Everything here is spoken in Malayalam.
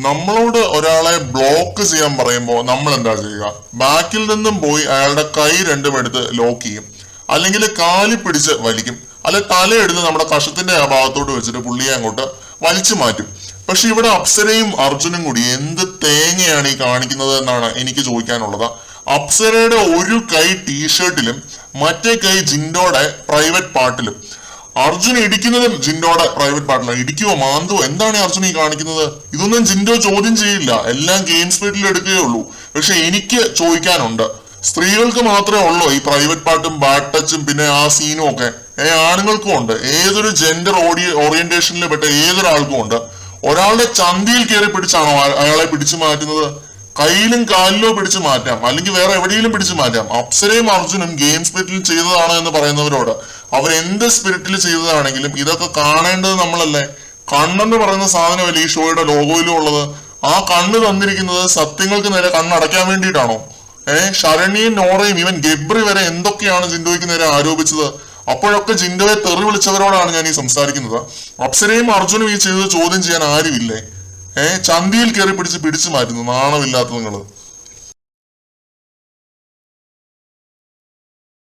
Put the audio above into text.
നമ്മളോട് ഒരാളെ ബ്ലോക്ക് ചെയ്യാൻ പറയുമ്പോൾ നമ്മൾ എന്താ ചെയ്യുക? ബാക്കിൽ നിന്നും പോയി അയാളുടെ കൈ രണ്ടും എടുത്ത് ലോക്ക് ചെയ്യും, അല്ലെങ്കിൽ കാലി പിടിച്ച് വലിക്കും, അല്ലെ തലയെടുത്ത് നമ്മുടെ കഷത്തിന്റെ ആ ഭാഗത്തോട്ട് വെച്ചിട്ട് പുള്ളിയെ അങ്ങോട്ട് വലിച്ചു മാറ്റും. പക്ഷെ ഇവിടെ അപ്സരയും അർജുനും കൂടി എന്ത് തേങ്ങയാണ് ഈ കാണിക്കുന്നത് എന്നാണ് എനിക്ക് ചോദിക്കാനുള്ളത്. അപ്സരയുടെ ഒരു കൈ ടീഷർട്ടിലും മറ്റേ കൈ ജിൻഡോയുടെ പ്രൈവറ്റ് പാർട്ടിലും. അർജുൻ ഇടിക്കുന്നതും ജിൻഡോയുടെ പ്രൈവറ്റ് പാർട്ടിലാണ്. ഇടിക്കുവോ മാന്തുവോ എന്താണ് അർജുൻ ഈ കാണിക്കുന്നത്? ഇതൊന്നും ജിൻഡോ ചോദ്യം ചെയ്യില്ല, എല്ലാം ഗെയിം സ്പീഡിൽ എടുക്കുകയുള്ളൂ. പക്ഷെ എനിക്ക് ചോദിക്കാനുണ്ട്, സ്ത്രീകൾക്ക് മാത്രമേ ഉള്ളൂ ഈ പ്രൈവറ്റ് പാർട്ടും ബാഡ് ടച്ചും പിന്നെ ആ സീനും ഒക്കെ? ആണുങ്ങൾക്കും ഉണ്ട്. ഏതൊരു ജെൻഡർ ഓറിയന്റേഷനിൽ പെട്ട ഏതൊരാൾക്കും ഉണ്ട്. ഒരാളുടെ ചന്തിയിൽ കയറി പിടിച്ചാണോ അയാളെ പിടിച്ചു മാറ്റുന്നത്? കയ്യിലും കാലിലോ പിടിച്ചു മാറ്റാം, അല്ലെങ്കിൽ വേറെ എവിടെയെങ്കിലും പിടിച്ചു മാറ്റാം. അപ്സരയും അർജുനും ഗെയിം സ്പിരിറ്റിൽ ചെയ്തതാണ് എന്ന് പറയുന്നവരോട് അവരെന്ത് സ്പിരിറ്റിൽ ചെയ്തതാണെങ്കിലും ഇതൊക്കെ കാണേണ്ടത് നമ്മളല്ലേ? കണ്ണെന്ന് പറയുന്ന സാധനമല്ലേ ഈ ഷോയുടെ ലോഗോയിലും ഉള്ളത്? ആ കണ്ണ് തന്നിരിക്കുന്നത് സത്യങ്ങൾക്ക് നേരെ കണ്ണടയ്ക്കാൻ വേണ്ടിയിട്ടാണോ? ശരണ്യയും നോറയും ഇവൻ ഗബ്രി വരെ എന്തൊക്കെയാണ് ജിൻഡോയ്ക്ക് നേരെ ആരോപിച്ചത്? അപ്പോഴൊക്കെ ജിൻഡോയെ തെറി വിളിച്ചവരോടാണ് ഞാൻ ഈ സംസാരിക്കുന്നത്. അപ്സരയും അർജുനും ഈ ചെയ്തത് ചോദ്യം ചെയ്യാൻ ആരുമില്ലേ? ചന്തിയിൽ കയറി പിടിച്ചു മാറ്റുന്നു, നാണമില്ലാത്ത നിങ്ങള്.